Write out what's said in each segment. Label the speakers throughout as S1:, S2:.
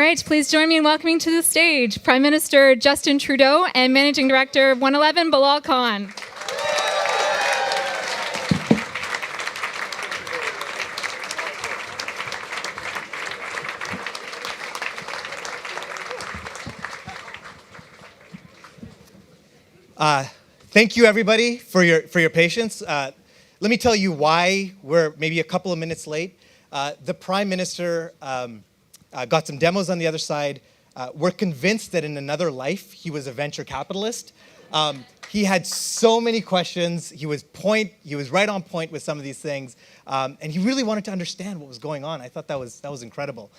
S1: right, please join me in welcoming to the stage Prime Minister Justin Trudeau and Managing Director of OneEleven, Bilal Khan.
S2: Thank you, everybody, for your patience. Let me tell you why we're maybe a couple of minutes late. The Prime Minister got some demos on the other side. We're convinced that in another life, he was a venture capitalist. He had so many questions. He was right on point with some of these things, and he really wanted to understand what was going on. I thought that was incredible.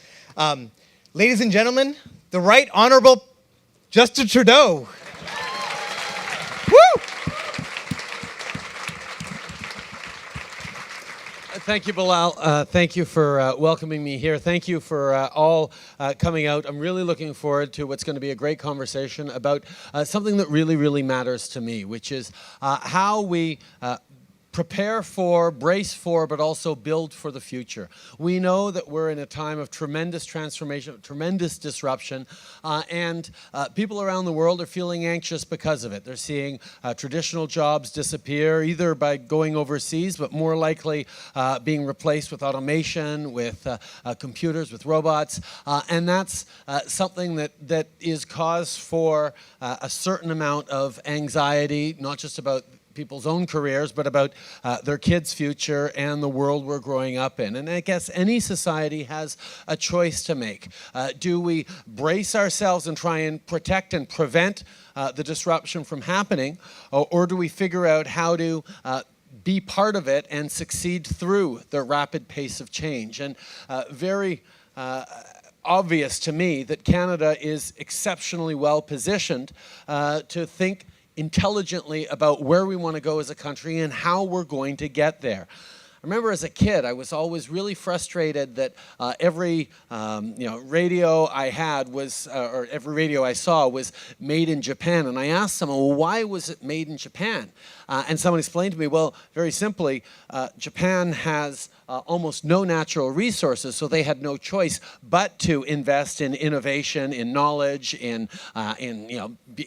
S2: Ladies and gentlemen, the Right Honourable Justin Trudeau. Woo!
S3: Thank you, Bilal. Thank you for welcoming me here. Thank you for all coming out. I'm really looking forward to what's going to be a great conversation about something that really, really matters to me, which is how we prepare for, brace for, but also build for the future. We know that we're in a time of tremendous transformation, tremendous disruption, and people around the world are feeling anxious because of it. They're seeing traditional jobs disappear, either by going overseas, but more likely being replaced with automation, with computers, with robots, and that's something that is cause for a certain amount of anxiety, not just about people's own careers, but about their kids' future and the world we're growing up in. And I guess any society has a choice to make. Do we brace ourselves and try and protect and prevent the disruption from happening, or do we figure out how to be part of it and succeed through the rapid pace of change? And very obvious to me that Canada is exceptionally well positioned to think intelligently about where we want to go as a country and how we're going to get there. I remember as a kid, I was always really frustrated that every radio I had was, or every radio I saw was made in Japan. And I asked someone, well, why was it made in Japan? And someone explained to me, well, very simply, Japan has almost no natural resources, so they had no choice but to invest in innovation, in knowledge, in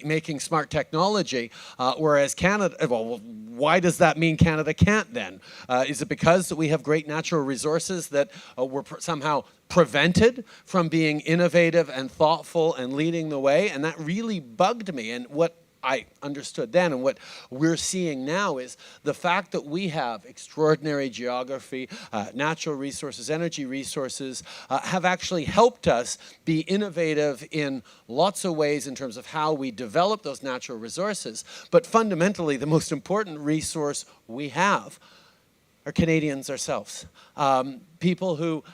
S3: making smart technology. Whereas Canada, well, why does that mean Canada can't then? Is it because we have great natural resources that were somehow prevented from being innovative and thoughtful and leading the way? And that really bugged me. And what I understood then and what we're seeing now is the fact that we have extraordinary geography, natural resources, energy resources, have actually helped us be innovative in lots of ways in terms of how we develop those natural resources. But fundamentally, the most important resource we have are Canadians ourselves. People who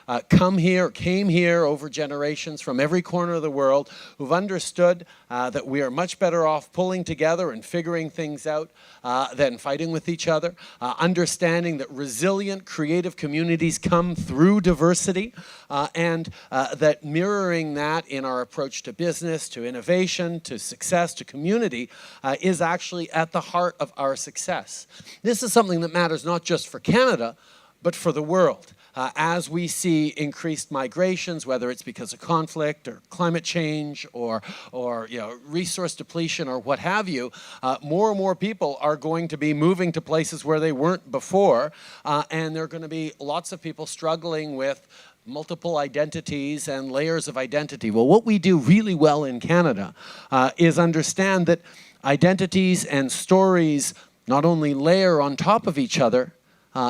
S3: came here over generations from every corner of the world, who've understood that we are much better off pulling together and figuring things out than fighting with each other, understanding that resilient, creative communities come through diversity, and that mirroring that in our approach to business, to innovation, to success, to community, is actually at the heart of our success. This is something that matters not just for Canada, but for the world. As we see increased migrations, whether it's because of conflict or climate change or resource depletion or what have you, more and more people are going to be moving to places where they weren't before, and there are going to be lots of people struggling with multiple identities and layers of identity. Well, what we do really well in Canada is understand that identities and stories not only layer on top of each other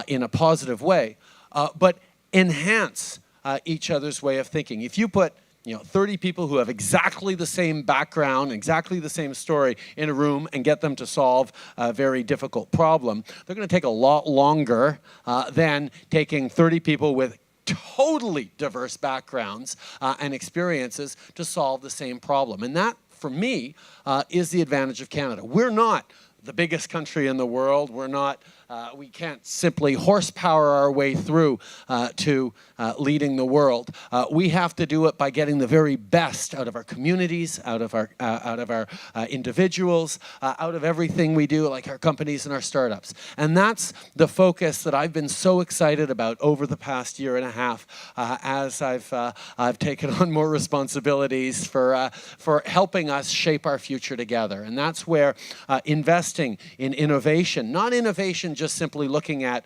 S3: in a positive way, but enhance each other's way of thinking. If you put 30 people who have exactly the same background, exactly the same story in a room and get them to solve a very difficult problem, they're going to take a lot longer than taking 30 people with totally diverse backgrounds and experiences to solve the same problem. And that, for me, is the advantage of Canada. We're not the biggest country in the world. We're not We can't simply horsepower our way through to leading the world. We have to do it by getting the very best out of our communities, out of our individuals, out of everything we do, like our companies and our startups. And that's the focus that I've been so excited about over the past year and a half as I've taken on more responsibilities for helping us shape our future together. And that's where investing in innovation, not innovation just simply looking at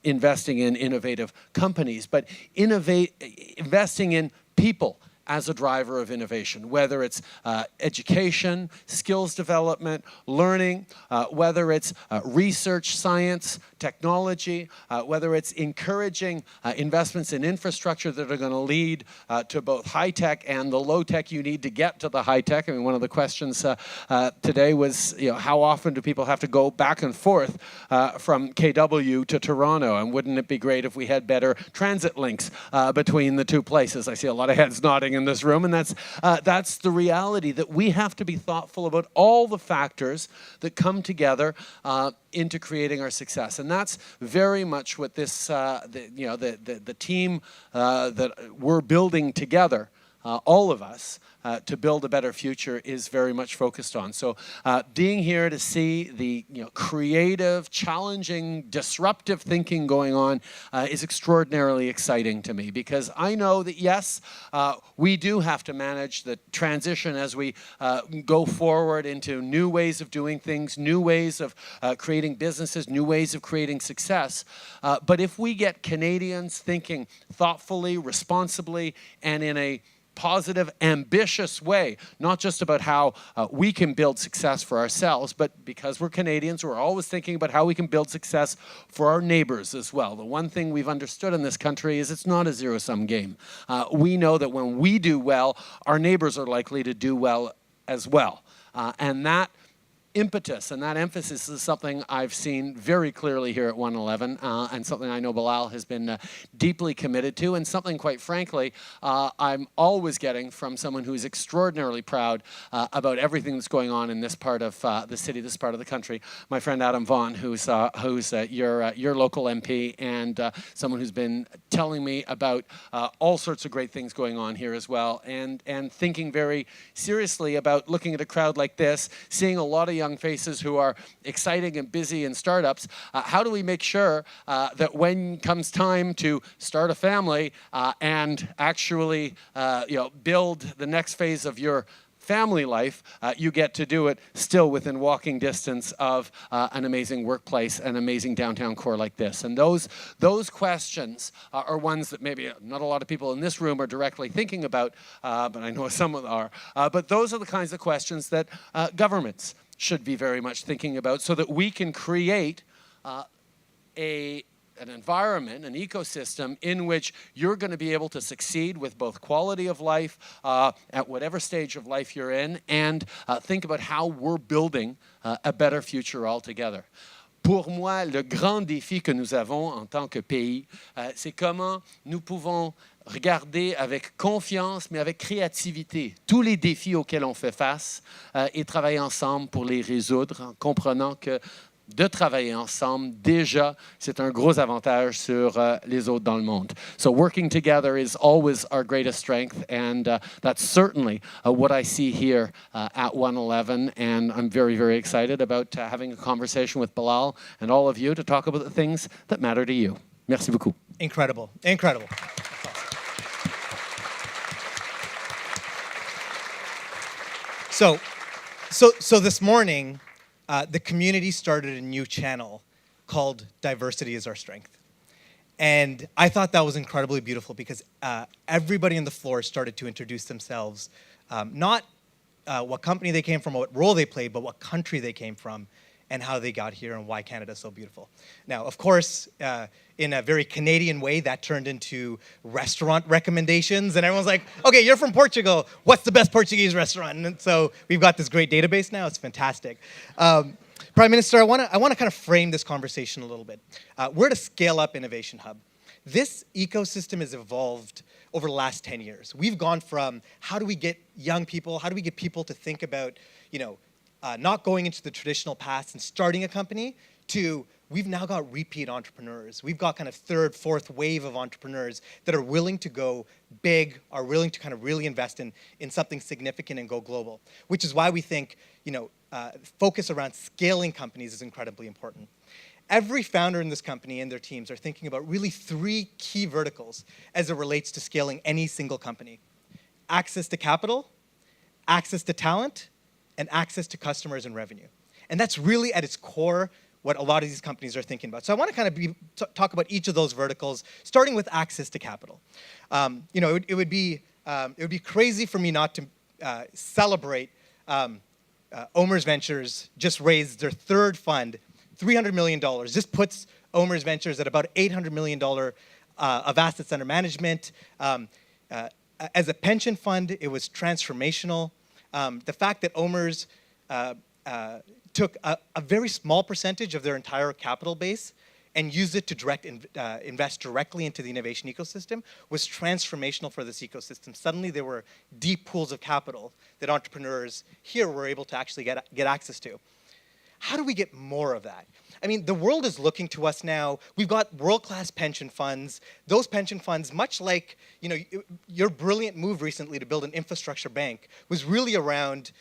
S3: investing in innovative companies, but investing in people as a driver of innovation, whether it's education, skills development, learning, whether it's research, science, technology, whether it's encouraging investments in infrastructure that are going to lead to both high-tech and the low-tech you need to get to the high-tech. I mean, one of the questions today was, how often do people have to go back and forth from KW to Toronto? And wouldn't it be great if we had better transit links between the two places? I see a lot of heads nodding in this room, and that's the reality, that we have to be thoughtful about all the factors that come together into creating our success. And that's very much what this the team that we're building together, all of us, to build a better future is very much focused on. So being here to see the creative, challenging, disruptive thinking going on is extraordinarily exciting to me, because I know that, yes, we do have to manage the transition as we go forward into new ways of doing things, new ways of creating businesses, new ways of creating success. But if we get Canadians thinking thoughtfully, responsibly, and in a positive, ambitious way, not just about how we can build success for ourselves, but because we're Canadians, we're always thinking about how we can build success for our neighbors as well. The one thing we've understood in this country is it's not a zero-sum game. We know that when we do well, our neighbors are likely to do well as well. And that impetus and that emphasis is something I've seen very clearly here at OneEleven, and something I know Bilal has been deeply committed to, and something, quite frankly, I'm always getting from someone who is extraordinarily proud about everything that's going on in this part of the city, this part of the country. My friend Adam Vaughan, who's your local MP, and someone who's been telling me about all sorts of great things going on here as well, and thinking very seriously about looking at a crowd like this, seeing a lot of young faces who are exciting and busy in startups. How do we make sure that when comes time to start a family and actually build the next phase of your family life, you get to do it still within walking distance of an amazing workplace, an amazing downtown core like this? And those questions are ones that maybe not a lot of people in this room are directly thinking about, but I know some are. But those are the kinds of questions that governments should be very much thinking about, so that we can create an environment, an ecosystem in which you're going to be able to succeed with both quality of life at whatever stage of life you're in, and think about how we're building a better future altogether. Pour moi, le grand défi que nous avons en tant que pays, c'est comment nous pouvons regarder avec confiance, mais avec créativité, tous les défis auxquels on fait face et travailler ensemble pour les résoudre, en comprenant que de travailler ensemble, déjà, c'est un gros avantage sur les autres dans le monde. So working together is always our greatest strength, and that's certainly what I see here at OneEleven, and I'm very, very excited about having a conversation with Bilal and all of you to talk about the things that matter to you. Merci beaucoup.
S2: Incredible, incredible. So this morning, the community started a new channel called Diversity is Our Strength. And I thought that was incredibly beautiful, because everybody on the floor started to introduce themselves, not what company they came from, what role they played, but what country they came from, and how they got here, and why Canada is so beautiful. Now, of course, in a very Canadian way, that turned into restaurant recommendations, and everyone's like, okay, you're from Portugal, what's the best Portuguese restaurant? And so we've got this great database now, it's fantastic. Prime Minister, I want to kind of frame this conversation a little bit. We're at a Scaleup innovation hub. This ecosystem has evolved over the last 10 years. We've gone from how do we get young people, how do we get people to think about, not going into the traditional paths and starting a company, to we've now got repeat entrepreneurs. We've got kind of third, fourth wave of entrepreneurs that are willing to go big, are willing to kind of really invest in something significant and go global, which is why we think, focus around scaling companies is incredibly important. Every founder in this company and their teams are thinking about really 3 key verticals as it relates to scaling any single company: access to capital, access to talent, and access to customers and revenue. And that's really at its core what a lot of these companies are thinking about. So I want to kind of talk about each of those verticals, starting with access to capital. It would be crazy for me not to celebrate Omer's Ventures just raised their 3rd fund, $300 million. This puts Omer's Ventures at about $800 million of assets under management. As a pension fund, it was transformational. The fact that Omer's took a very small percentage of their entire capital base and used it to invest directly into the innovation ecosystem was transformational for this ecosystem. Suddenly there were deep pools of capital that entrepreneurs here were able to actually get access to. How do we get more of that? I mean, the world is looking to us now. We've got world-class pension funds. Those pension funds, much like your brilliant move recently to build an infrastructure bank, was really around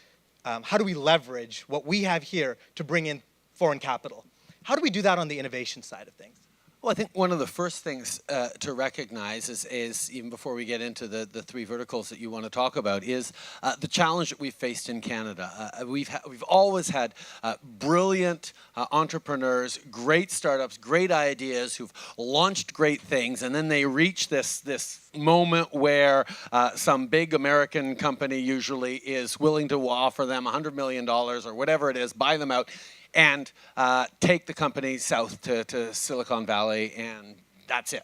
S2: how do we leverage what we have here to bring in foreign capital? How do we do that on the innovation side of things?
S3: Well, I think one of the first things to recognize is, even before we get into the 3 verticals that you want to talk about, is the challenge that we've faced in Canada. We've always had brilliant entrepreneurs, great startups, great ideas who've launched great things, and then they reach this moment where some big American company usually is willing to offer them $100 million or whatever it is, buy them out, and take the company south to Silicon Valley, and that's it.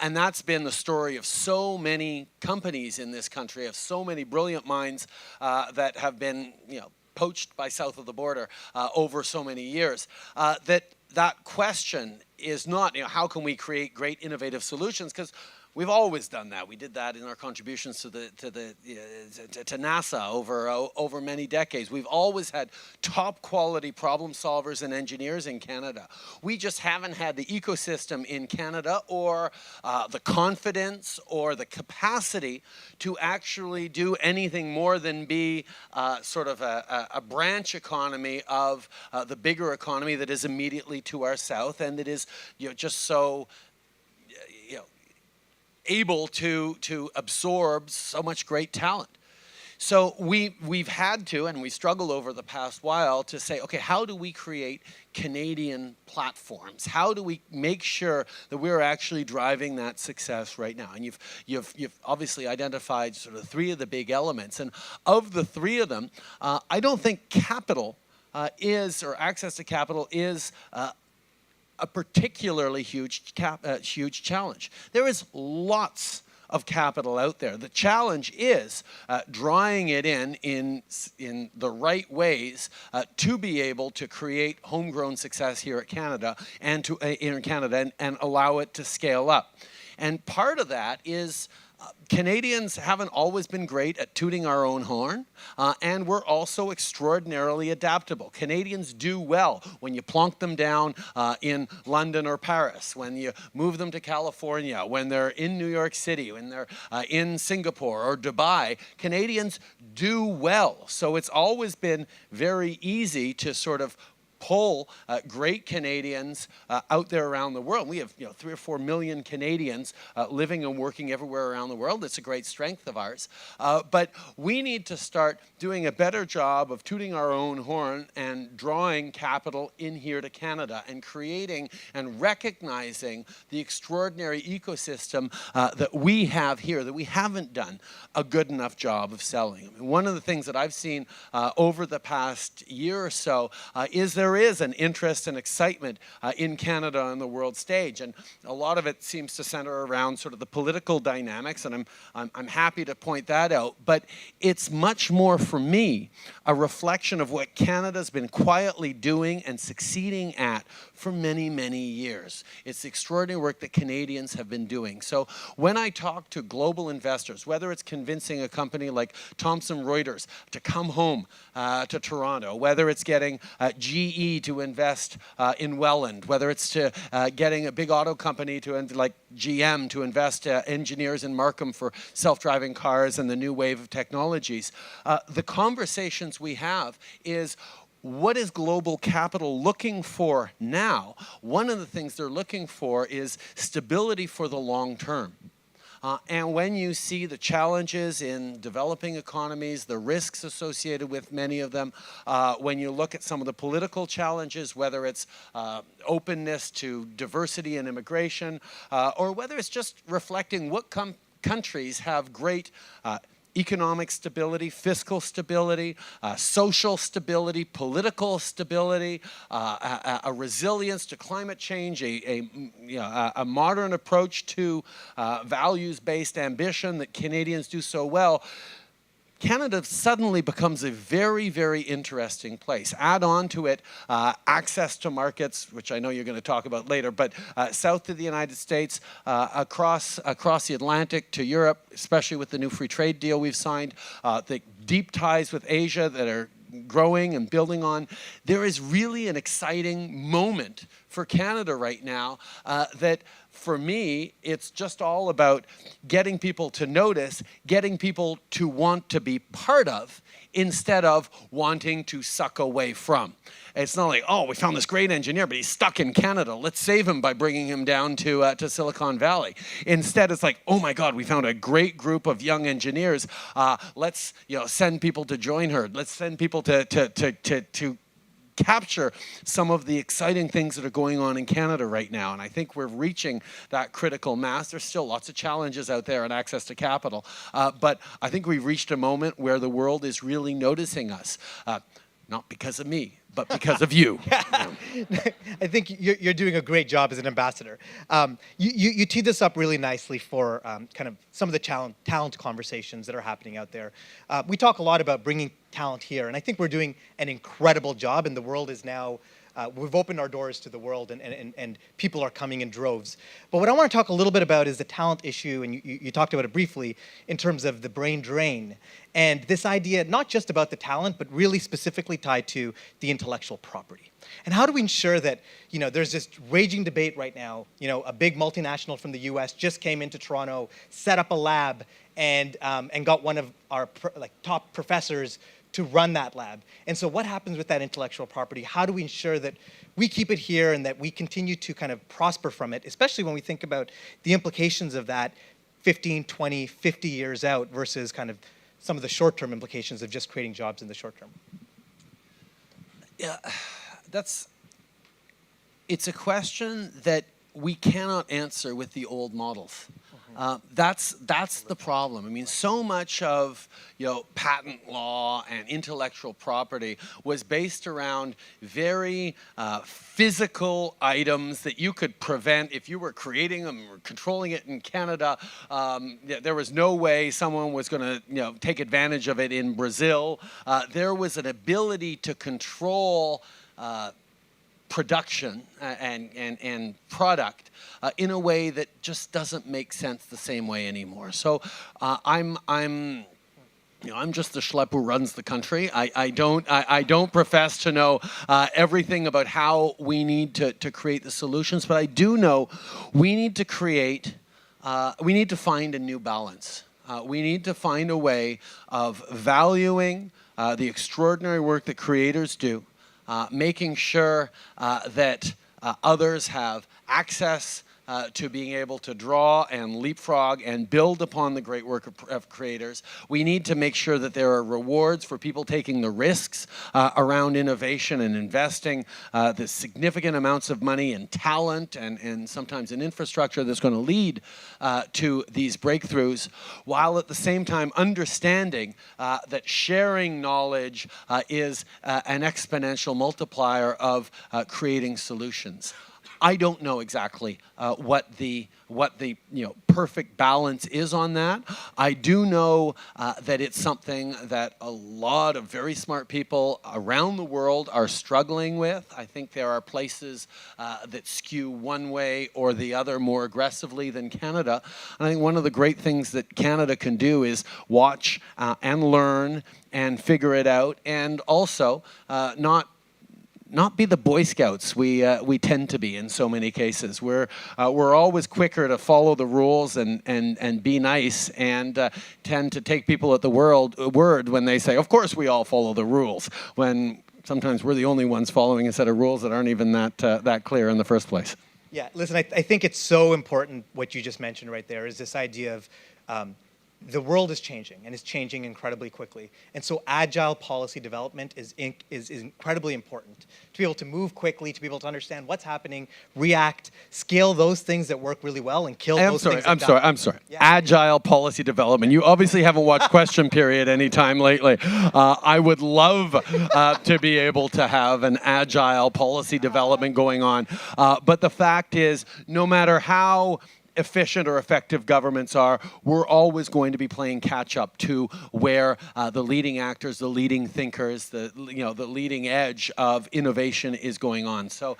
S3: And that's been the story of so many companies in this country, of so many brilliant minds that have been poached by south of the border over so many years. That question is not, how can we create great innovative solutions? Because we've always done that. We did that in our contributions to NASA over many decades. We've always had top quality problem solvers and engineers in Canada. We just haven't had the ecosystem in Canada or the confidence or the capacity to actually do anything more than be sort of a branch economy of the bigger economy that is immediately to our south and that is just so able to absorb so much great talent. So we've had to, and we struggled over the past while to say, okay, how do we create Canadian platforms? How do we make sure that we're actually driving that success right now? And you've obviously identified sort of 3 of the big elements, and of the 3 of them, I don't think capital or access to capital is a particularly huge challenge. There is lots of capital out there. The challenge is drawing it in the right ways to be able to create homegrown success here at Canada and and allow it to scale up. And part of that is Canadians haven't always been great at tooting our own horn, and we're also extraordinarily adaptable. Canadians do well when you plonk them down in London or Paris, when you move them to California, when they're in New York City, when they're in Singapore or Dubai. Canadians do well. So it's always been very easy to sort of pull great Canadians out there around the world. We have 3 or 4 million Canadians living and working everywhere around the world. It's a great strength of ours. But we need to start doing a better job of tooting our own horn and drawing capital in here to Canada and creating and recognizing the extraordinary ecosystem that we have here that we haven't done a good enough job of selling. I mean, one of the things that I've seen over the past year or so is there is an interest and excitement in Canada on the world stage, and a lot of it seems to center around sort of the political dynamics, and I'm happy to point that out. But it's much more for me a reflection of what Canada's been quietly doing and succeeding at for many, many years. It's the extraordinary work that Canadians have been doing. So when I talk to global investors, whether it's convincing a company like Thomson Reuters to come home to Toronto, whether it's getting GE GE to invest in Welland, whether it's to getting a big auto company like GM to invest engineers in Markham for self-driving cars and the new wave of technologies. The conversations we have is, what is global capital looking for now? One of the things they're looking for is stability for the long term. And when you see the challenges in developing economies, the risks associated with many of them, when you look at some of the political challenges, whether it's openness to diversity and immigration, or whether it's just reflecting what countries have great economic stability, fiscal stability, social stability, political stability, a resilience to climate change, a modern approach to values-based ambition that Canadians do so well. Canada suddenly becomes a very, very interesting place. Add on to it access to markets, which I know you're going to talk about later, but south of the United States, across the Atlantic to Europe, especially with the new free trade deal we've signed, the deep ties with Asia that are growing and building on. There is really an exciting moment for Canada right now that, for me, it's just all about getting people to notice, getting people to want to be part of, instead of wanting to suck away from. It's not like, oh, we found this great engineer, but he's stuck in Canada. Let's save him by bringing him down to Silicon Valley. Instead, it's like, oh my God, we found a great group of young engineers. Let's send people to join her. Let's send people to capture some of the exciting things that are going on in Canada right now. And I think we're reaching that critical mass. There's still lots of challenges out there and access to capital. But I think we've reached a moment where the world is really noticing us. Not because of me, but because of you.
S2: I think you're doing a great job as an ambassador. You teed this up really nicely for kind of some of the talent conversations that are happening out there. We talk a lot about bringing talent here, and I think we're doing an incredible job, and the world is now, we've opened our doors to the world, and people are coming in droves. But what I want to talk a little bit about is the talent issue, and you talked about it briefly in terms of the brain drain. And this idea, not just about the talent, but really specifically tied to the intellectual property. And how do we ensure that, there's this raging debate right now, a big multinational from the US just came into Toronto, set up a lab, and got one of our top professors to run that lab. And so what happens with that intellectual property? How do we ensure that we keep it here and that we continue to kind of prosper from it, especially when we think about the implications of that 15, 20, 50 years out versus kind of some of the short-term implications of just creating jobs in the short term?
S3: Yeah, it's a question that we cannot answer with the old models. That's the problem. I mean, so much of patent law and intellectual property was based around very physical items that you could prevent if you were creating them or controlling it in Canada. There was no way someone was going to take advantage of it in Brazil. There was an ability to control production and product in a way that just doesn't make sense the same way anymore. So I'm just the schlep who runs the country. I don't profess to know everything about how we need to create the solutions, but I do know we need to find a new balance. We need to find a way of valuing the extraordinary work that creators do, making sure that others have access to being able to draw and leapfrog and build upon the great work of creators. We need to make sure that there are rewards for people taking the risks around innovation and investing the significant amounts of money in talent and sometimes in infrastructure that's going to lead to these breakthroughs, while at the same time understanding that sharing knowledge is an exponential multiplier of creating solutions. I don't know exactly what the perfect balance is on that. I do know that it's something that a lot of very smart people around the world are struggling with. I think there are places that skew one way or the other more aggressively than Canada. And I think one of the great things that Canada can do is watch and learn and figure it out, and also not not be the Boy Scouts we tend to be in so many cases. We're always quicker to follow the rules and be nice, and tend to take people at the word when they say, of course we all follow the rules, when sometimes we're the only ones following a set of rules that aren't even that clear in the first place.
S2: Yeah, listen, I think it's so important what you just mentioned right there is this idea of the world is changing, and it's changing incredibly quickly. And so agile policy development is incredibly important to be able to move quickly, to be able to understand what's happening, react, scale those things that work really well, and kill those things that don't.
S3: I'm sorry. Yeah. Agile policy development. You obviously haven't watched Question Period anytime lately. I would love to be able to have an agile policy development going on. But the fact is, no matter how efficient or effective governments are, we're always going to be playing catch up to where the leading actors, the leading thinkers, the leading edge of innovation is going on. So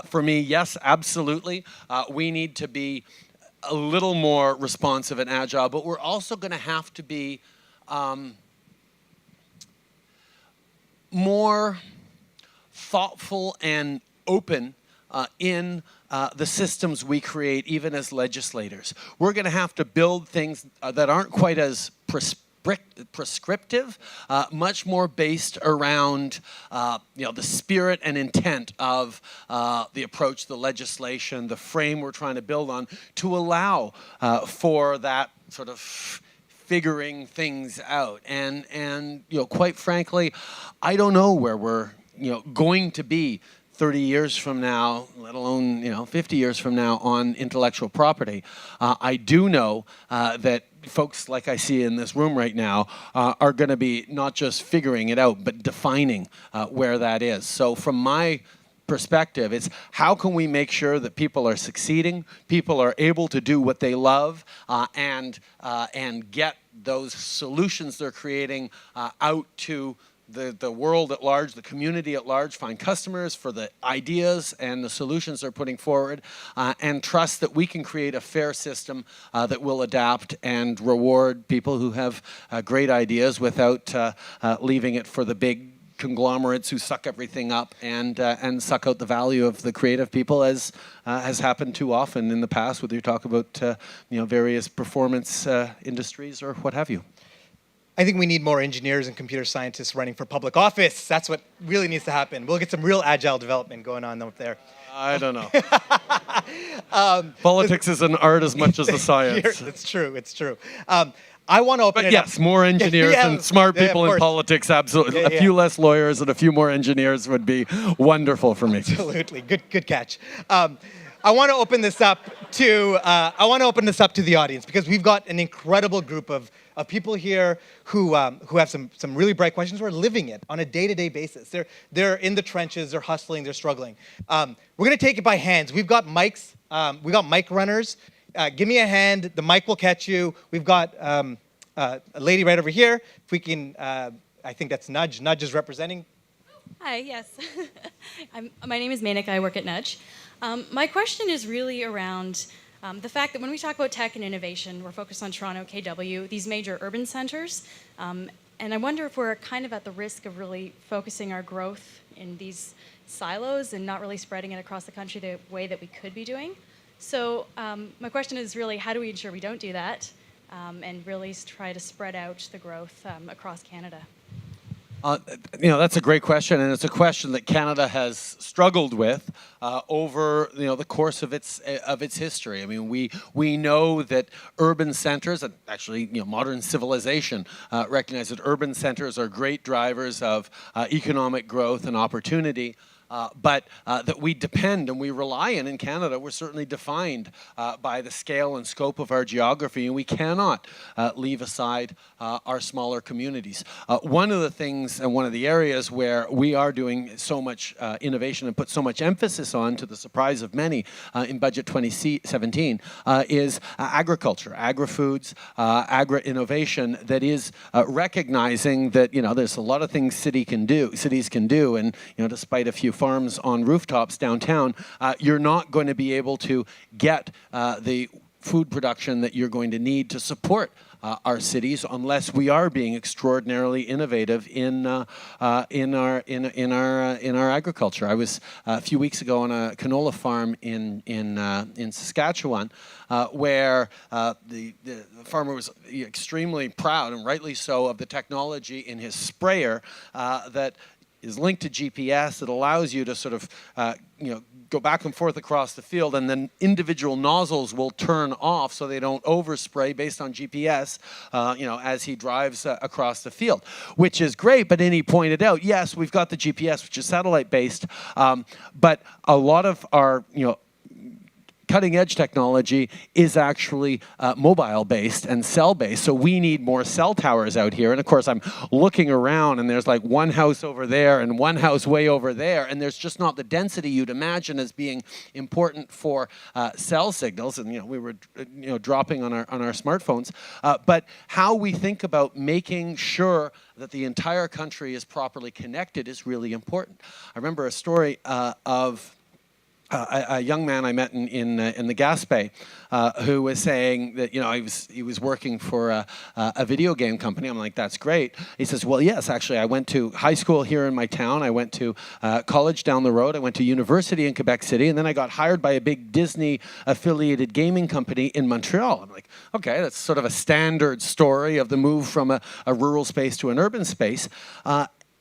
S3: for me, yes, absolutely, we need to be a little more responsive and agile, but we're also going to have to be more thoughtful and open in the systems we create, even as legislators. We're going to have to build things that aren't quite as prescriptive, much more based around the spirit and intent of the approach, the legislation, the frame we're trying to build on, to allow for that sort of figuring things out. And quite frankly, I don't know where we're going to be 30 years from now, let alone 50 years from now, on intellectual property. I do know that folks like I see in this room right now are going to be not just figuring it out, but defining where that is. So from my perspective, it's how can we make sure that people are succeeding, people are able to do what they love, and get those solutions they're creating out to the world at large, the community at large, find customers for the ideas and the solutions they're putting forward, and trust that we can create a fair system that will adapt and reward people who have great ideas without leaving it for the big conglomerates who suck everything up and suck out the value of the creative people, as has happened too often in the past, whether you talk about various performance industries or what have you.
S2: I think we need more engineers and computer scientists running for public office. That's what really needs to happen. We'll get some real agile development going on up there.
S3: I don't know. Politics is an art as much as a science.
S2: It's true. It's true. I want to open it up.
S3: Yes, more engineers and smart people in politics, absolutely. A few less lawyers and a few more engineers would be wonderful for me.
S2: Absolutely. Good catch. I want to open this up to the audience, because we've got an incredible group of people here who have some really bright questions, who are living it on a day-to-day basis. They're in the trenches, they're hustling, they're struggling. We're going to take it by hands. We've got mics. We got mic runners. Give me a hand. The mic will catch you. We've got a lady right over here. If we can, I think that's Nudge. Nudge is representing.
S4: Hi, yes. My name is Manik. I work at Nudge. My question is really around the fact that when we talk about tech and innovation, we're focused on Toronto, KW, these major urban centers. And I wonder if we're kind of at the risk of really focusing our growth in these silos and not really spreading it across the country the way that we could be doing. So my question is really, how do we ensure we don't do that and really try to spread out the growth across Canada?
S3: That's a great question, and it's a question that Canada has struggled with over the course of its history. I mean, we know that urban centers, and actually modern civilization, recognize that urban centers are great drivers of economic growth and opportunity. But that we depend and we rely on in Canada, we're certainly defined by the scale and scope of our geography, and we cannot leave aside our smaller communities. One of the things and one of the areas where we are doing so much innovation and put so much emphasis on, to the surprise of many, in Budget 2017, is agriculture, agri-foods, agri-innovation that is recognizing that there's a lot of things cities can do, and despite a few farms on rooftops downtown, you're not going to be able to get the food production that you're going to need to support our cities unless we are being extraordinarily innovative in our agriculture. I was a few weeks ago on a canola farm in Saskatchewan, where the farmer was extremely proud, and rightly so, of the technology in his sprayer that is linked to GPS. That allows you to sort of go back and forth across the field, and then individual nozzles will turn off so they don't overspray based on GPS, as he drives across the field, which is great. But then he pointed out, yes, we've got the GPS, which is satellite-based, but a lot of our, cutting-edge technology is actually mobile-based and cell-based. So we need more cell towers out here. And of course, I'm looking around, and there's like one house over there and one house way over there, and there's just not the density you'd imagine as being important for cell signals. And we were dropping on our smartphones. But how we think about making sure that the entire country is properly connected is really important. I remember a story of a young man I met in the Gaspé who was saying that he was working for a video game company. I'm like, that's great. He says, well, yes, actually, I went to high school here in my town. I went to college down the road. I went to university in Quebec City, and then I got hired by a big Disney-affiliated gaming company in Montreal. I'm like, okay, that's sort of a standard story of the move from a rural space to an urban space.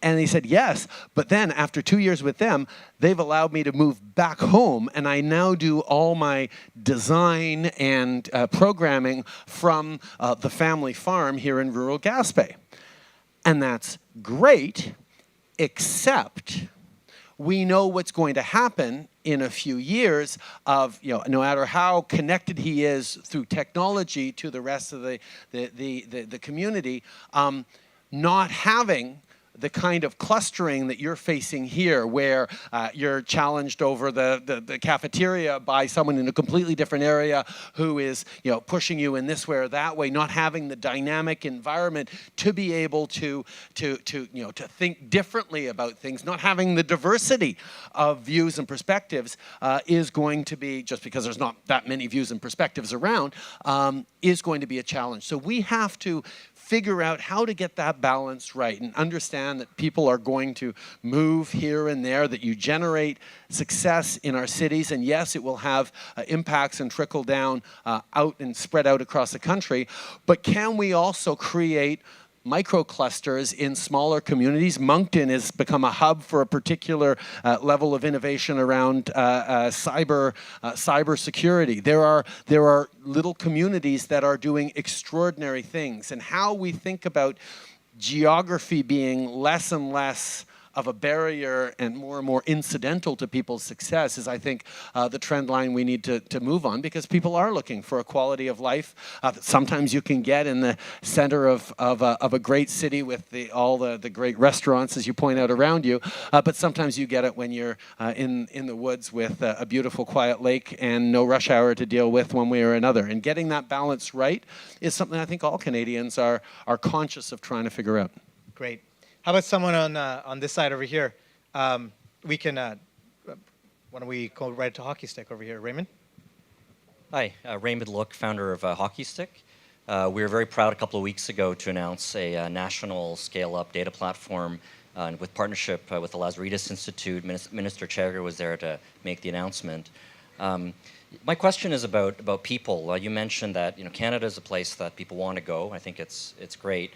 S3: And he said, yes, but then after 2 years with them, they've allowed me to move back home, and I now do all my design and programming from the family farm here in rural Gaspé. And that's great, except we know what's going to happen in a few years of, no matter how connected he is through technology to the rest of the community, not having the kind of clustering that you're facing here, where you're challenged over the cafeteria by someone in a completely different area who is pushing you in this way or that way, not having the dynamic environment to be able to think differently about things, not having the diversity of views and perspectives is going to be, just because there's not that many views and perspectives around, is going to be a challenge. So we have to figure out how to get that balance right and understand that people are going to move here and there, that you generate success in our cities, and yes, it will have impacts and trickle down out and spread out across the country, but can we also create microclusters in smaller communities? Moncton has become a hub for a particular level of innovation around cyber security. There are little communities that are doing extraordinary things, and how we think about geography being less and less of a barrier and more incidental to people's success is, I think, the trend line we need to move on, because people are looking for a quality of life that sometimes you can get in the center of a great city with all the great restaurants, as you point out, around you, but sometimes you get it when you're in the woods with a beautiful quiet lake and no rush hour to deal with one way or another. And getting that balance right is something I think all Canadians are conscious of trying to figure out.
S2: Great. How about someone on this side over here? We can, why don't we go right to Hockey Stick over here? Raymond?
S5: Hi, Raymond Look, founder of Hockey Stick. We were very proud a couple of weeks ago to announce a national scale-up data platform with partnership with the Lazaridis Institute. Minister Chagar was there to make the announcement. My question is about people. You mentioned that Canada is a place that people want to go. I think it's great.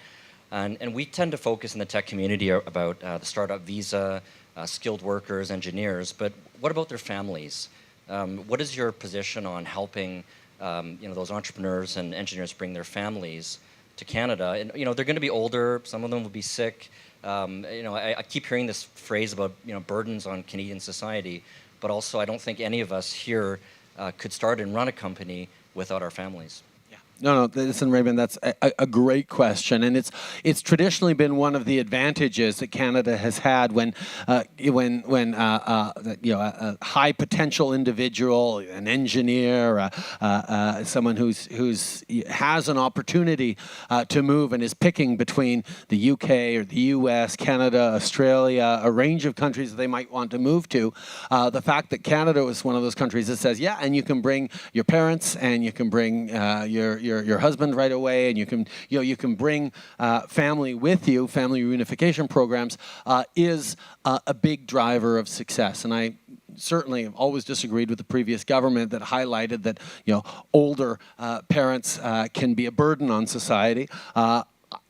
S5: And we tend to focus in the tech community about the startup visa, skilled workers, engineers, but what about their families? What is your position on helping those entrepreneurs and engineers bring their families to Canada? And they're going to be older, some of them will be sick. I keep hearing this phrase about burdens on Canadian society, but also I don't think any of us here could start and run a company without our families.
S3: No, listen, Raymond, that's a great question, and it's traditionally been one of the advantages that Canada has had when a high potential individual, an engineer, someone who's has an opportunity to move and is picking between the UK or the US, Canada, Australia, a range of countries that they might want to move to. The fact that Canada was one of those countries that says, yeah, and you can bring your parents and you can bring your your husband right away, and you can bring family with you. Family reunification programs is a big driver of success, and I certainly have always disagreed with the previous government that highlighted that older parents can be a burden on society.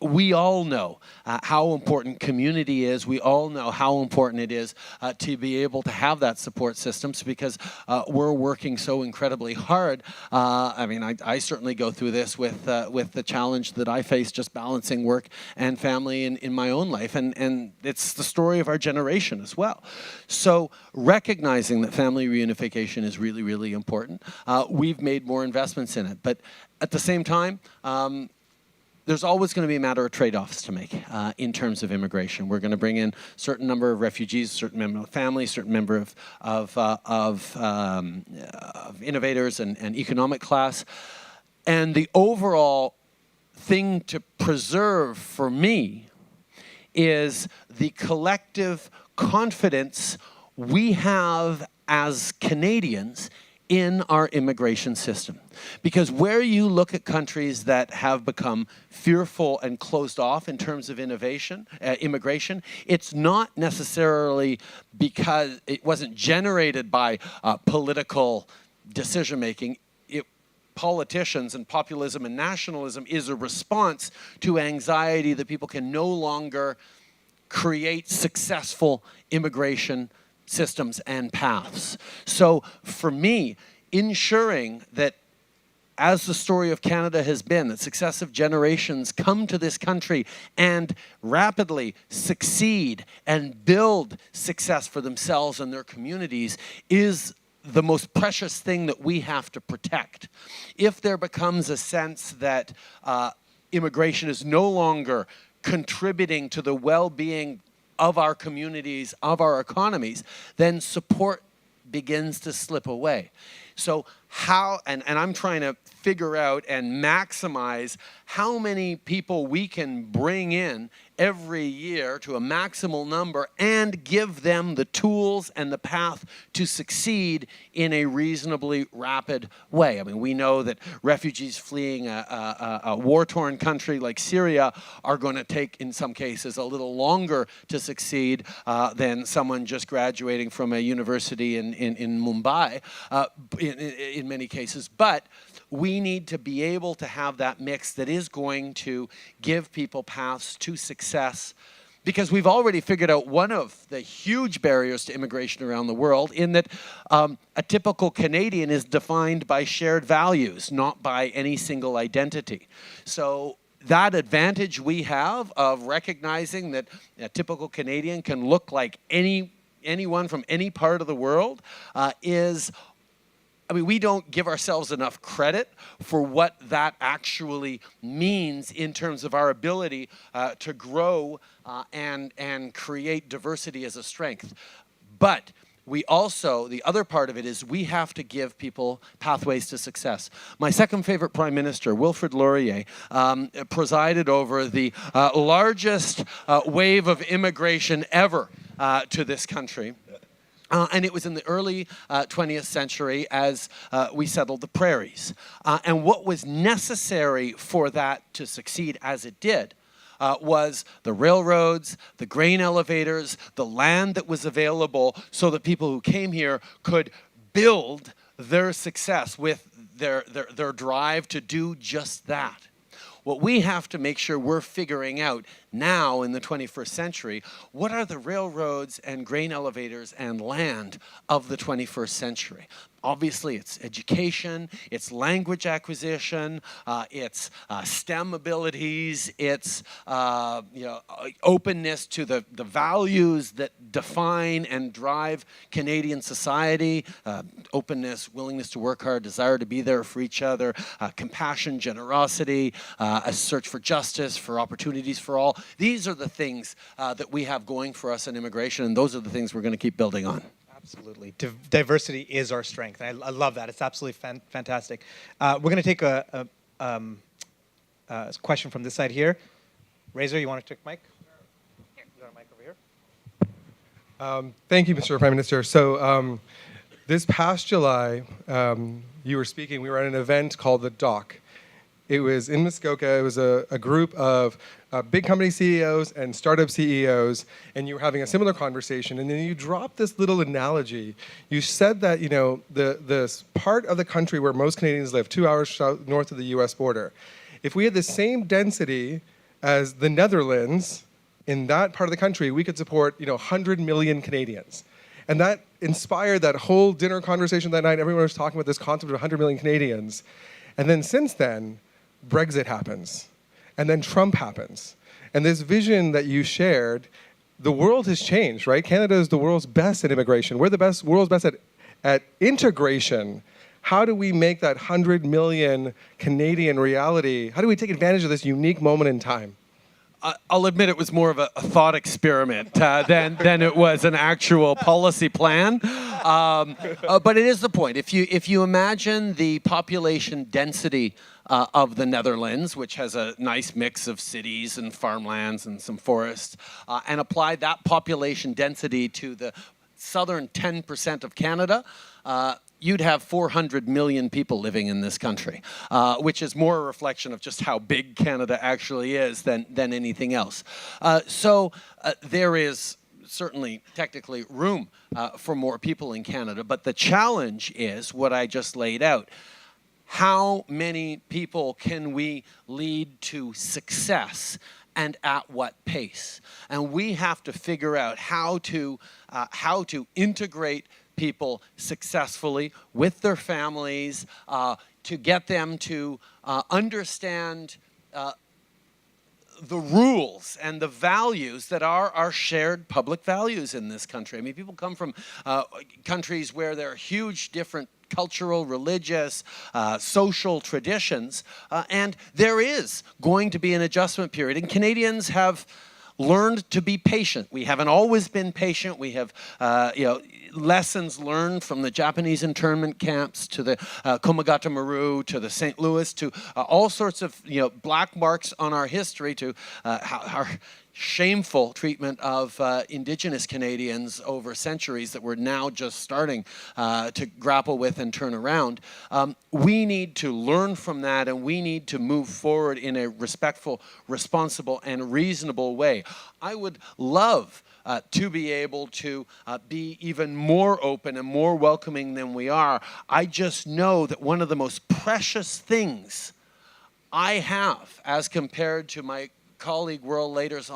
S3: We all know how important community is. We all know how important it is to be able to have that support systems, because we're working so incredibly hard. I certainly go through this with the challenge that I face, just balancing work and family in my own life, and it's the story of our generation as well. So recognizing that family reunification is really, really important, we've made more investments in it. But at the same time, there's always going to be a matter of trade-offs to make in terms of immigration. We're going to bring in a certain number of refugees, a certain member of families, a certain number of innovators and economic class. And the overall thing to preserve for me is the collective confidence we have as Canadians in our immigration system. Because where you look at countries that have become fearful and closed off in terms of immigration, it's not necessarily because it wasn't generated by political decision-making. Politicians and populism and nationalism is a response to anxiety that people can no longer create successful immigration systems and paths. So for me, ensuring that, as the story of Canada has been, that successive generations come to this country and rapidly succeed and build success for themselves and their communities is the most precious thing that we have to protect. If there becomes a sense that immigration is no longer contributing to the well-being of our communities, of our economies, then support begins to slip away. So how, and I'm trying to figure out and maximize how many people we can bring in every year to a maximal number and give them the tools and the path to succeed in a reasonably rapid way. I mean, we know that refugees fleeing a war-torn country like Syria are going to take, in some cases, a little longer to succeed than someone just graduating from a university in Mumbai, in many cases. But we need to be able to have that mix that is going to give people paths to success, because we've already figured out one of the huge barriers to immigration around the world, in that a typical Canadian is defined by shared values, not by any single identity. So that advantage we have of recognizing that a typical Canadian can look like anyone from any part of the world is, I mean, we don't give ourselves enough credit for what that actually means in terms of our ability to grow and create diversity as a strength. But we also, the other part of it is we have to give people pathways to success. My second favorite Prime Minister, Wilfrid Laurier, presided over the largest wave of immigration ever to this country. And it was in the early 20th century as we settled the prairies. And what was necessary for that to succeed as it did was the railroads, the grain elevators, the land that was available so that people who came here could build their success with their drive to do just that. What we have to make sure we're figuring out now in the 21st century, what are the railroads and grain elevators and land of the 21st century? Obviously, it's education, it's language acquisition, it's STEM abilities, it's openness to the values that define and drive Canadian society, openness, willingness to work hard, desire to be there for each other, compassion, generosity, a search for justice, for opportunities for all. These are the things that we have going for us in immigration, and those are the things we're going to keep building on.
S2: Absolutely. Diversity is our strength. I love that. It's absolutely fantastic. We're going to take a question from this side here. Razor, you want to take mic? Here. You got a mic over here?
S6: Thank you, Mr. Prime Minister. So this past July, you were speaking, we were at an event called The Dock. It was in Muskoka. It was a group of big company CEOs and startup CEOs, and you were having a similar conversation. And then you dropped this little analogy. You said that the part of the country where most Canadians live, 2 hours north of the U.S. border, if we had the same density as the Netherlands in that part of the country, we could support 100 million Canadians. And that inspired that whole dinner conversation that night. Everyone was talking about this concept of 100 million Canadians. And then since then, Brexit happens. And then Trump happens. And this vision that you shared, the world has changed, right? Canada is the world's best at immigration. We're the world's best at integration. How do we make that 100 million Canadian reality? How do we take advantage of this unique moment in time?
S3: I'll admit it was more of a thought experiment than it was an actual policy plan. But it is the point. If you imagine the population density of the Netherlands, which has a nice mix of cities and farmlands and some forests, and apply that population density to the southern 10% of Canada, you'd have 400 million people living in this country, which is more a reflection of just how big Canada actually is than anything else. So there is certainly technically room for more people in Canada, but the challenge is what I just laid out. How many people can we lead to success, and at what pace? And we have to figure out how to integrate people successfully with their families, to get them to understand the rules and the values that are our shared public values in this country. I mean, people come from countries where there are huge different cultural, religious, social traditions, and there is going to be an adjustment period. And Canadians have learned to be patient. We haven't always been patient. We have, lessons learned from the Japanese internment camps to the Komagata Maru to the St. Louis to all sorts of black marks on our history to our shameful treatment of Indigenous Canadians over centuries that we're now just starting to grapple with and turn around. We need to learn from that, and we need to move forward in a respectful, responsible, and reasonable way. I would love to be able to be even more open and more welcoming than we are. I just know that one of the most precious things I have as compared to my colleague world leaders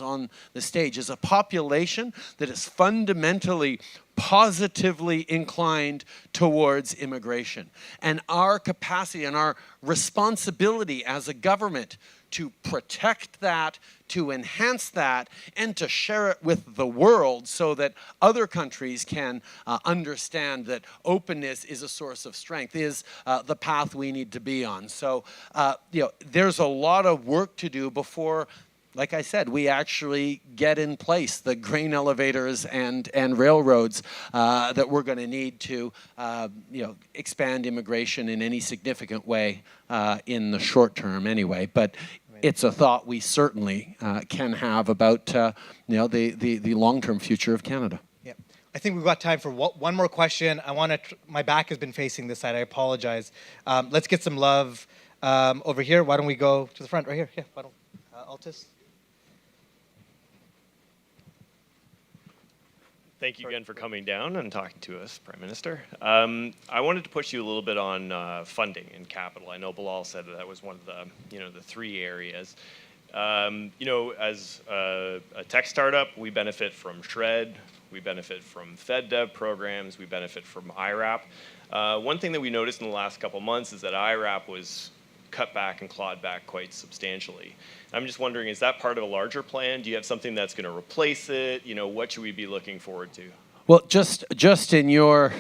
S3: on the stage is a population that is fundamentally positively inclined towards immigration. And our capacity and our responsibility as a government to protect that, to enhance that, and to share it with the world so that other countries can understand that openness is a source of strength, is the path we need to be on. So, there's a lot of work to do before, like I said, we actually get in place the grain elevators and railroads that we're going to need to, expand immigration in any significant way in the short term anyway. But it's a thought we certainly can have about, the long-term future of Canada.
S2: Yeah, I think we've got time for one more question. My back has been facing this side. I apologize. Let's get some love over here. Why don't we go to the front right here? Yeah, why don't Altus?
S7: Thank you again for coming down and talking to us, Prime Minister. I wanted to push you a little bit on funding and capital. I know Bilal said that was one of the three areas. As a tech startup, we benefit from SHRED, we benefit from FedDev programs, we benefit from IRAP. One thing that we noticed in the last couple months is that IRAP was cut back and clawed back quite substantially. I'm just wondering, is that part of a larger plan? Do you have something that's going to replace it? What should we be looking forward to?
S3: Well, just in your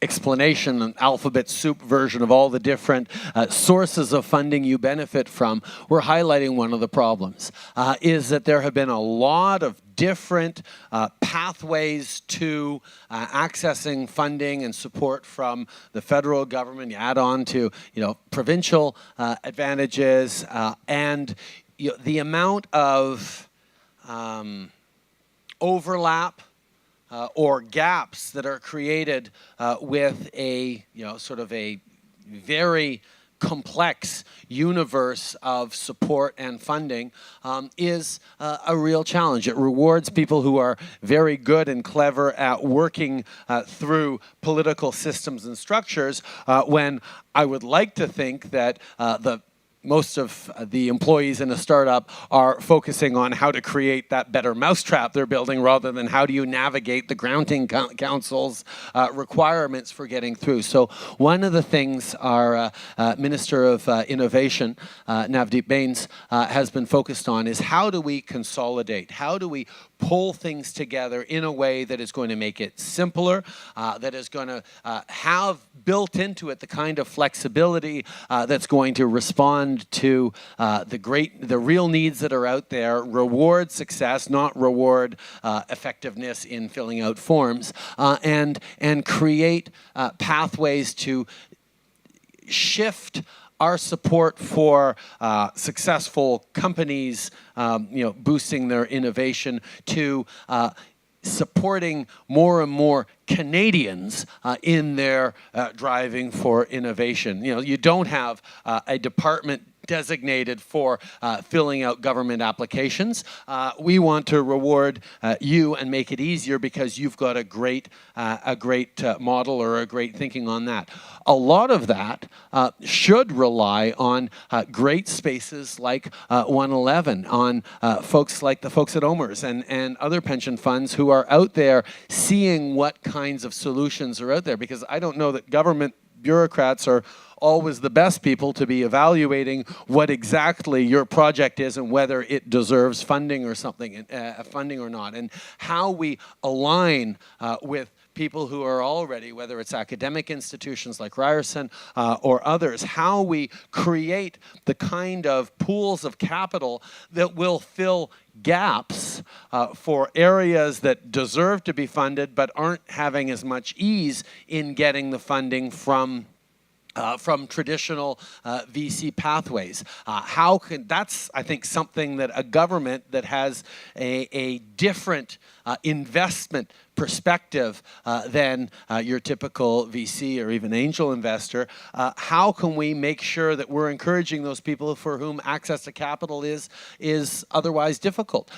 S3: explanation, an alphabet soup version of all the different sources of funding you benefit from, we're highlighting one of the problems, is that there have been a lot of different pathways to accessing funding and support from the federal government. You add on to provincial advantages and the amount of overlap or gaps that are created with a sort of a very complex universe of support and funding is a real challenge. It rewards people who are very good and clever at working through political systems and structures, when I would like to think that most of the employees in a startup are focusing on how to create that better mousetrap they're building, rather than how do you navigate the granting council's requirements for getting through. So one of the things our Minister of Innovation, Navdeep Bains, has been focused on is how do we consolidate? How do we pull things together in a way that is going to make it simpler, that is going to have built into it the kind of flexibility that's going to respond to the real needs that are out there, reward success, not reward effectiveness in filling out forms, and create pathways to shift our support for successful companies, boosting their innovation, to supporting more and more Canadians in their driving for innovation. You don't have a department designated for filling out government applications. We want to reward you and make it easier because you've got a great model or a great thinking on that. A lot of that should rely on great spaces like OneEleven, on folks like the folks at OMERS and other pension funds who are out there seeing what kinds of solutions are out there, because I don't know that government bureaucrats are always the best people to be evaluating what exactly your project is and whether it deserves funding or something, funding or not, and how we align with people who are already, whether it's academic institutions like Ryerson or others, how we create the kind of pools of capital that will fill gaps for areas that deserve to be funded but aren't having as much ease in getting the funding from traditional VC pathways. That's, I think, something that a government that has a different investment perspective than your typical VC or even angel investor, how can we make sure that we're encouraging those people for whom access to capital is otherwise difficult?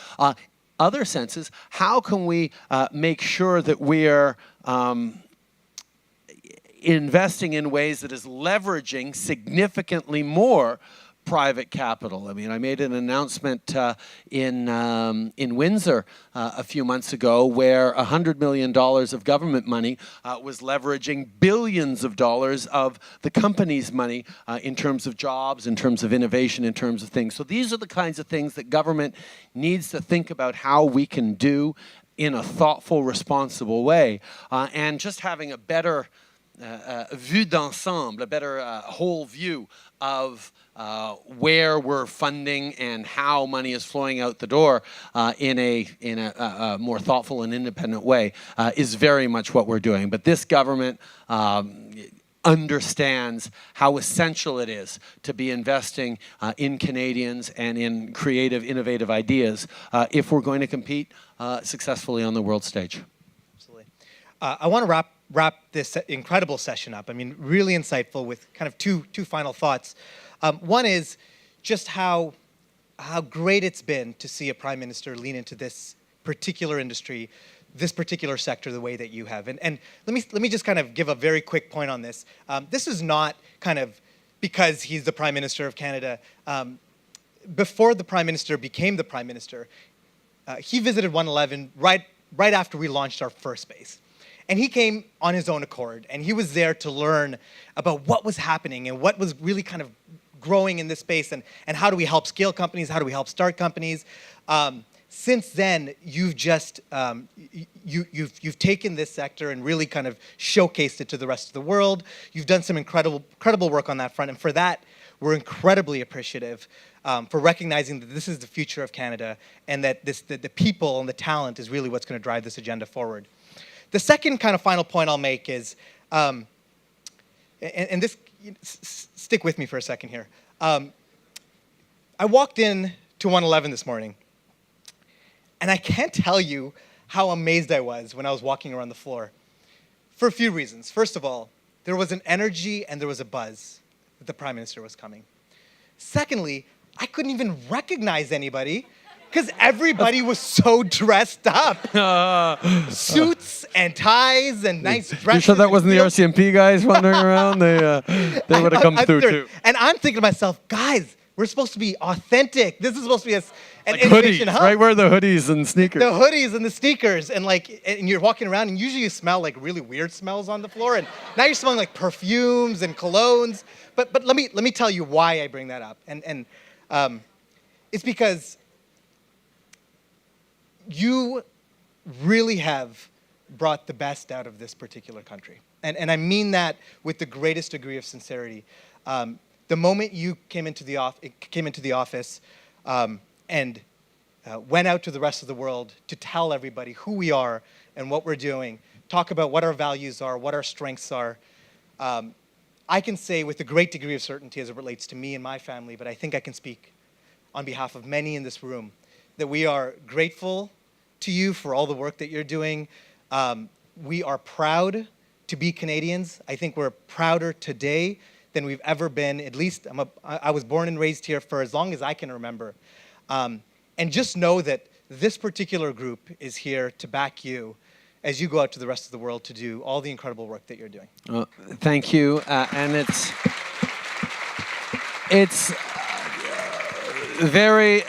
S3: Other senses, how can we make sure that we're investing in ways that is leveraging significantly more private capital? I mean, I made an announcement in Windsor a few months ago where $100 million of government money was leveraging billions of dollars of the company's money in terms of jobs, in terms of innovation, in terms of things. So these are the kinds of things that government needs to think about how we can do in a thoughtful, responsible way, and just having a better vue d'ensemble, a better whole view of where we're funding and how money is flowing out the door in a more thoughtful and independent way is very much what we're doing. But this government understands how essential it is to be investing in Canadians and in creative, innovative ideas if we're going to compete successfully on the world stage.
S2: Absolutely. I want to wrap this incredible session up. I mean, really insightful with kind of two final thoughts. One is just how great it's been to see a prime minister lean into this particular industry, this particular sector, the way that you have. And let me just kind of give a very quick point on this. This is not kind of because he's the Prime Minister of Canada. Before the Prime Minister became the Prime Minister, he visited OneEleven right after we launched our first base. And he came on his own accord, and he was there to learn about what was happening and what was really kind of growing in this space, and how do we help scale companies, how do we help start companies. Since then, you've just you've taken this sector and really kind of showcased it to the rest of the world. You've done some incredible work on that front, and for that, we're incredibly appreciative for recognizing that this is the future of Canada, and that the people and the talent is really what's going to drive this agenda forward. The second kind of final point I'll make is, and this, stick with me for a second here. I walked in to OneEleven this morning, and I can't tell you how amazed I was when I was walking around the floor, for a few reasons. First of all, there was an energy and there was a buzz that the Prime Minister was coming. Secondly, I couldn't even recognize anybody because everybody was so dressed up. Suits and ties and nice dresses.
S3: You sure that wasn't the
S2: heels.
S3: RCMP guys wandering around? They would have come through too.
S2: And I'm thinking to myself, guys, we're supposed to be authentic. This is supposed to be an
S3: Like
S2: innovation
S3: hoodies,
S2: hub.
S3: right? Where are the hoodies and sneakers?
S2: The hoodies and the sneakers, and you're walking around, and usually you smell like really weird smells on the floor, and now you're smelling like perfumes and colognes. But let me tell you why I bring that up, and it's because you really have brought the best out of this particular country, and I mean that with the greatest degree of sincerity. The moment you came into the office. And went out to the rest of the world to tell everybody who we are and what we're doing, talk about what our values are, what our strengths are. I can say with a great degree of certainty as it relates to me and my family, but I think I can speak on behalf of many in this room, that we are grateful to you for all the work that you're doing. We are proud to be Canadians. I think we're prouder today than we've ever been. At least I was born and raised here for as long as I can remember. And just know that this particular group is here to back you as you go out to the rest of the world to do all the incredible work that you're doing.
S3: Thank you, and it's very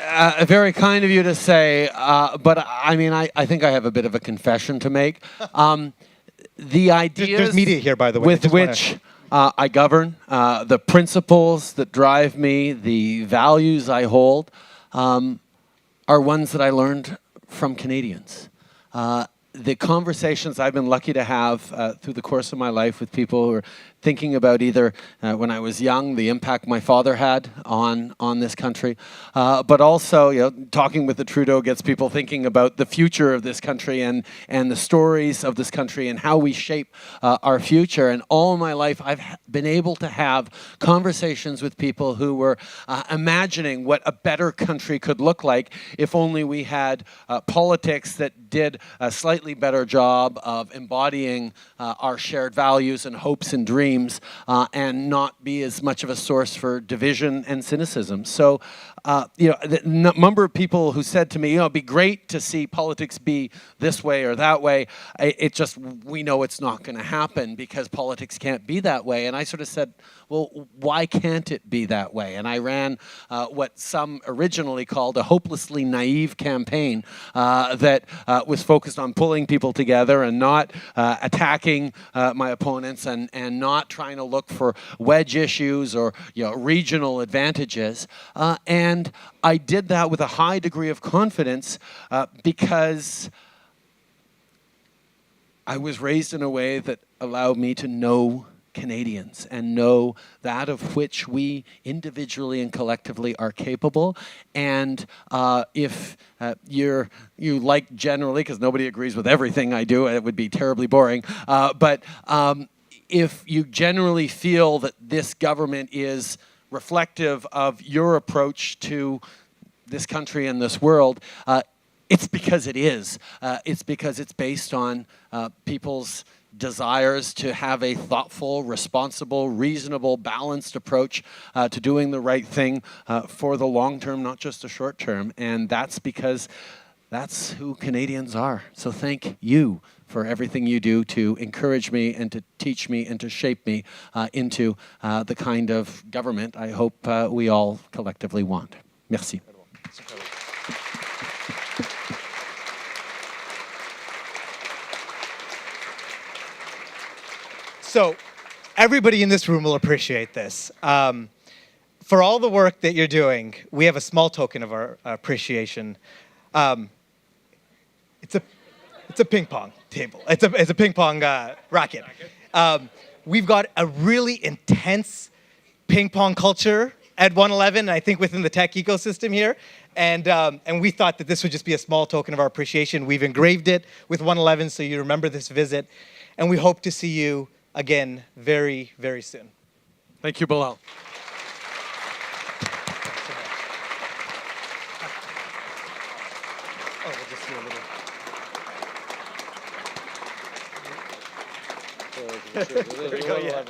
S3: very kind of you to say. But I mean, I think I have a bit of a confession to make. The ideas
S2: There's media here, by the way.
S3: with which I govern, the principles that drive me, the values I hold, are ones that I learned from Canadians. The conversations I've been lucky to have through the course of my life with people who are thinking about either when I was young, the impact my father had on this country, but also, talking with the Trudeau gets people thinking about the future of this country and the stories of this country and how we shape our future. And all my life, I've been able to have conversations with people who were imagining what a better country could look like if only we had politics that did a slightly better job of embodying our shared values and hopes and dreams, and not be as much of a source for division and cynicism. So, the number of people who said to me, it'd be great to see politics be this way or that way. We know it's not going to happen because politics can't be that way. And I sort of said, well, why can't it be that way? And I ran what some originally called a hopelessly naive campaign that was focused on pulling people together and not attacking my opponents and not trying to look for wedge issues or regional advantages. And I did that with a high degree of confidence because I was raised in a way that allowed me to know Canadians and know that of which we individually and collectively are capable. And if you like generally, because nobody agrees with everything I do, it would be terribly boring, but if you generally feel that this government is reflective of your approach to this country and this world, it's because it is. It's because it's based on people's desires to have a thoughtful, responsible, reasonable, balanced approach to doing the right thing for the long term, not just the short term. And that's because that's who Canadians are. So thank you for everything you do to encourage me and to teach me and to shape me into the kind of government I hope we all collectively want. Merci.
S2: So everybody in this room will appreciate this. For all the work that you're doing, we have a small token of our appreciation. It's a ping pong table. It's a ping pong racket. We've got a really intense ping pong culture at OneEleven, I think within the tech ecosystem here. And we thought that this would just be a small token of our appreciation. We've engraved it with OneEleven so you remember this visit. And we hope to see you again very, very soon.
S3: Thank you, Bilal.
S2: Oh, we'll just do a little.
S3: There we go, yeah.